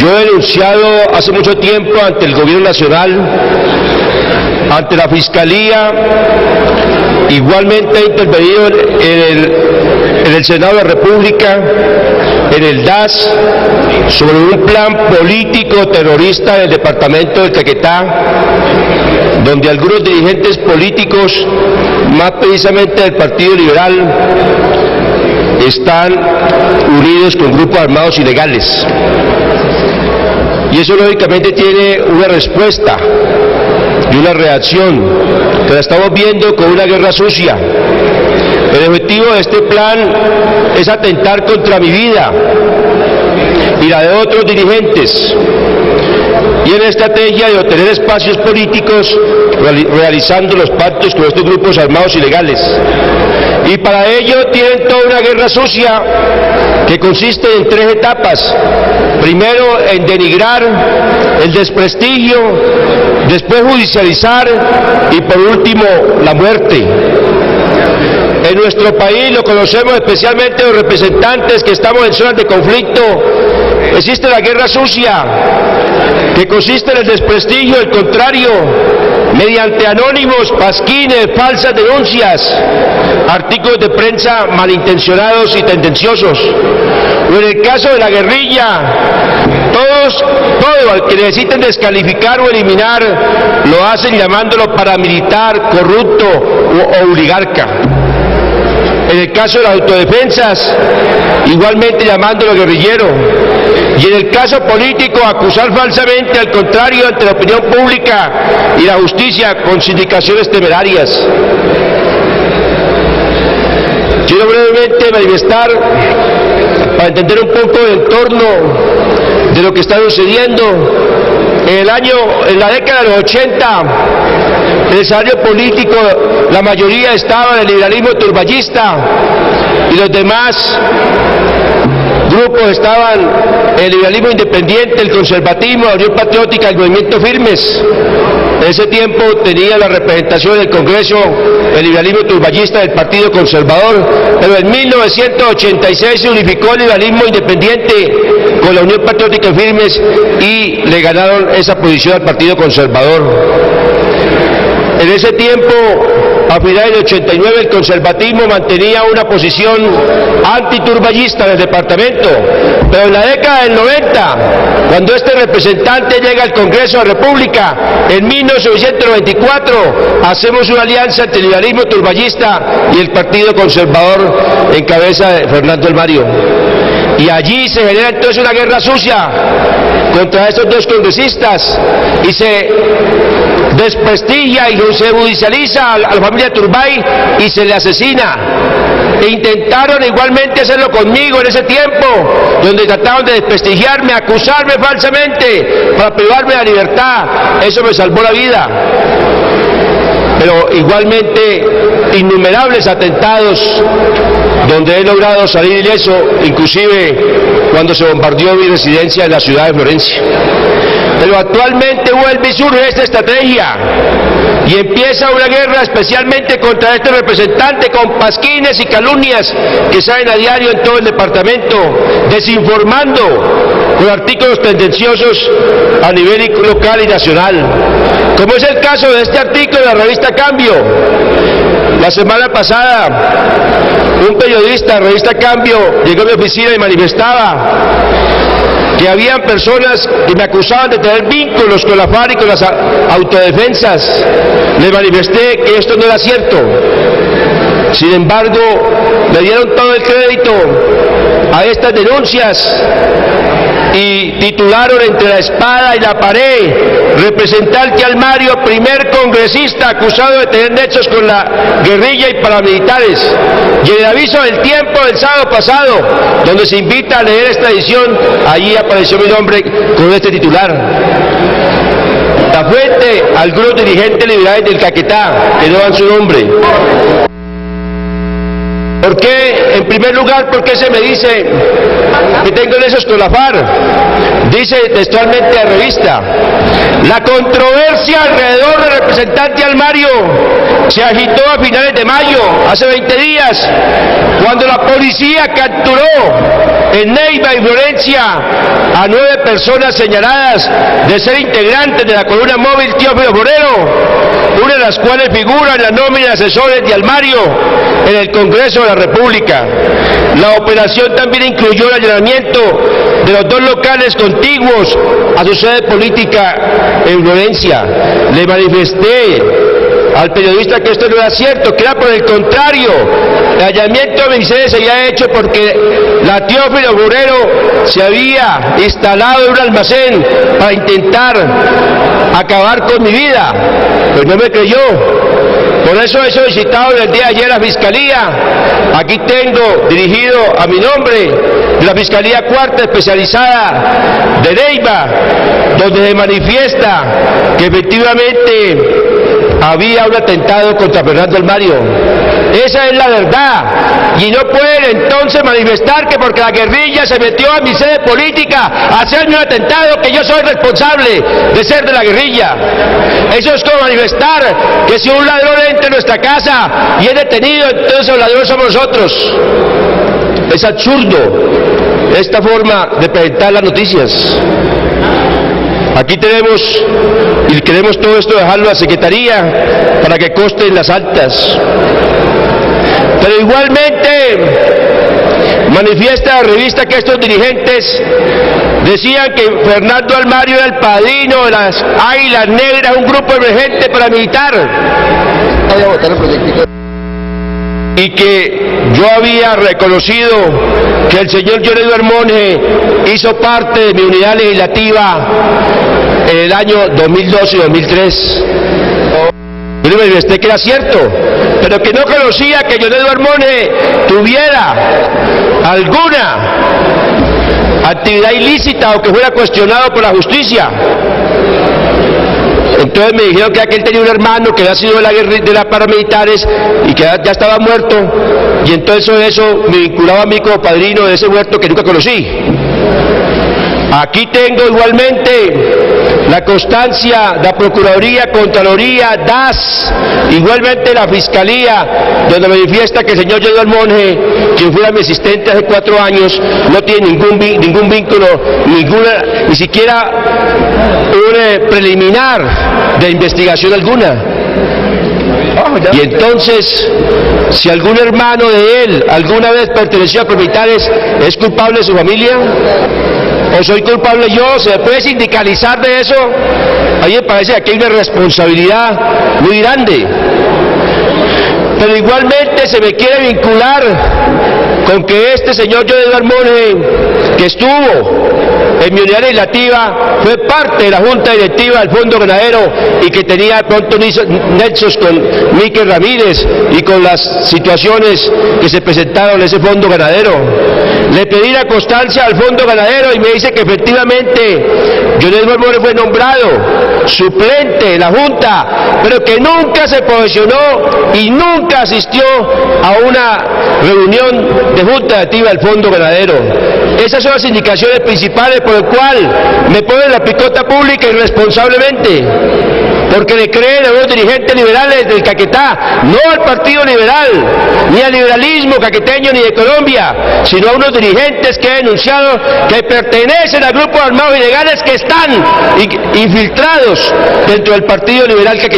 Yo he denunciado hace mucho tiempo ante el Gobierno Nacional, ante la Fiscalía, igualmente he intervenido en el Senado de la República, en el DAS, sobre un plan político terrorista del departamento del Caquetá, donde algunos dirigentes políticos, más precisamente del Partido Liberal, están unidos con grupos armados ilegales. Y eso lógicamente tiene una respuesta y una reacción que la estamos viendo con una guerra sucia. El objetivo de este plan es atentar contra mi vida y la de otros dirigentes, y en la estrategia de obtener espacios políticos realizando los pactos con estos grupos armados ilegales. Y para ello tienen toda una guerra sucia que consiste en 3 etapas. Primero, en denigrar, el desprestigio, después judicializar y por último la muerte. En nuestro país lo conocemos especialmente los representantes que estamos en zonas de conflicto. Existe la guerra sucia, que consiste en el desprestigio, el contrario, mediante anónimos, pasquines, falsas denuncias, artículos de prensa malintencionados y tendenciosos. O en el caso de la guerrilla, todo al que necesiten descalificar o eliminar, lo hacen llamándolo paramilitar, corrupto o oligarca. En el caso de las autodefensas, igualmente llamándolo guerrillero. Y en el caso político, acusar falsamente al contrario ante la opinión pública y la justicia con sindicaciones temerarias. Quiero brevemente manifestar, para entender un poco el entorno de lo que está sucediendo. En la década de los 80, el escenario político, la mayoría estaba en el liberalismo turballista y los demás grupos estaban en el liberalismo independiente, el conservatismo, la Unión Patriótica, el Movimiento Firmes. En ese tiempo tenía la representación del Congreso el liberalismo turballista del Partido Conservador, pero en 1986 se unificó el liberalismo independiente con la Unión Patriótica y Firmes y le ganaron esa posición al Partido Conservador. En ese tiempo, a finales de 89, el conservatismo mantenía una posición antiturballista en el departamento, pero en la década del 90, cuando este representante llega al Congreso de la República, en 1994, hacemos una alianza entre el liberalismo turballista y el Partido Conservador en cabeza de Fernando El Mario. Y allí se genera entonces una guerra sucia contra estos dos congresistas y se desprestigia y se judicializa a la familia Turbay y se le asesina. E intentaron igualmente hacerlo conmigo en ese tiempo, donde trataron de desprestigiarme, acusarme falsamente para privarme de la libertad. Eso me salvó la vida. Pero igualmente innumerables atentados donde he logrado salir ileso, inclusive cuando se bombardeó mi residencia en la ciudad de Florencia. Pero actualmente vuelve y surge esta estrategia y empieza una guerra especialmente contra este representante con pasquines y calumnias que salen a diario en todo el departamento, desinformando con artículos tendenciosos a nivel local y nacional, como es el caso de este artículo de la revista Cambio. La semana pasada, un periodista de la revista Cambio llegó a mi oficina y manifestaba que habían personas que me acusaban de tener vínculos con la FARC y con las autodefensas. Le manifesté que esto no era cierto. Sin embargo, le dieron todo el crédito a estas denuncias y titularon entre la espada y la pared: representante al Mario, primer congresista acusado de tener nexos con la guerrilla y paramilitares. Y en el aviso del Tiempo del sábado pasado, donde se invita a leer esta edición, allí apareció mi nombre con este titular. Da fuente a algunos dirigentes liberales del Caquetá, que no dan su nombre. ¿Por qué? En primer lugar, ¿por qué se me dice que tengo nexos con la FARC? Dice textualmente la revista: la controversia alrededor del representante Almario se agitó a finales de mayo, hace 20 días, cuando la policía capturó en Neiva y Florencia a 9 personas señaladas de ser integrantes de la columna móvil Teófilo Borrero, una de las cuales figura en la nómina de asesores de Almario en el Congreso de la República. La operación también incluyó el allanamiento de los 2 locales contiguos a su sede política en Florencia. Le manifesté al periodista que esto no era cierto, que era por el contrario. El allanamiento de mi sede se había hecho porque la Teófilo Borrero se había instalado en un almacén para intentar acabar con mi vida. Pues no me creyó. Por eso he solicitado el día de ayer a la Fiscalía. Aquí tengo dirigido a mi nombre la Fiscalía Cuarta Especializada de Neiva, donde se manifiesta que efectivamente había un atentado contra Fernando Almario. Esa es la verdad. Y no pueden entonces manifestar que porque la guerrilla se metió a mi sede política a hacerme un atentado, que yo soy responsable de ser de la guerrilla. Eso es como manifestar que si un ladrón entra en nuestra casa y es detenido, entonces los ladrones somos nosotros. Es absurdo esta forma de presentar las noticias. Aquí tenemos, y queremos todo esto dejarlo a la Secretaría para que conste en las actas. Pero igualmente manifiesta la revista que estos dirigentes decían que Fernando Almario era el padrino de las Águilas Negras, un grupo emergente paramilitar, y que yo había reconocido que el señor John Edward Monge hizo parte de mi unidad legislativa en el año 2002 y 2003. Yo le manifesté que era cierto, pero que no conocía que John Edward Monge tuviera alguna actividad ilícita o que fuera cuestionado por la justicia. Entonces me dijeron que aquel tenía un hermano que había sido de la guerra de las paramilitares y que ya estaba muerto, y entonces eso me vinculaba a mí como padrino de ese muerto que nunca conocí. Aquí tengo igualmente la constancia de la Procuraduría, Contraloría, DAS, igualmente la Fiscalía, donde manifiesta que el señor Edward Monge, quien fuera mi asistente hace 4 años, no tiene ningún vínculo, ni siquiera un preliminar de investigación alguna. Y entonces, si algún hermano de él alguna vez perteneció a paramilitares, ¿es culpable de su familia? ¿O soy culpable yo? ¿Se puede sindicalizar de eso? A mí me parece que aquí hay una responsabilidad muy grande. Pero igualmente se me quiere vincular con que este señor John Edward Monge, que estuvo en mi unidad legislativa, fue parte de la Junta Directiva del Fondo Ganadero y que tenía de pronto nexos con Miquel Ramírez y con las situaciones que se presentaron en ese Fondo Ganadero. Le pedí la constancia al Fondo Ganadero y me dice que efectivamente John Edward Monge fue nombrado suplente de la Junta, pero que nunca se posesionó y nunca asistió a una reunión de Junta Directiva del Fondo Ganadero. Esas son las indicaciones principales por el cual me ponen la picota pública irresponsablemente, porque le creen a los dirigentes liberales del Caquetá, no al Partido Liberal, ni al liberalismo caqueteño ni de Colombia, sino a unos dirigentes que he denunciado que pertenecen a grupos armados ilegales que están infiltrados dentro del Partido Liberal Caquetá.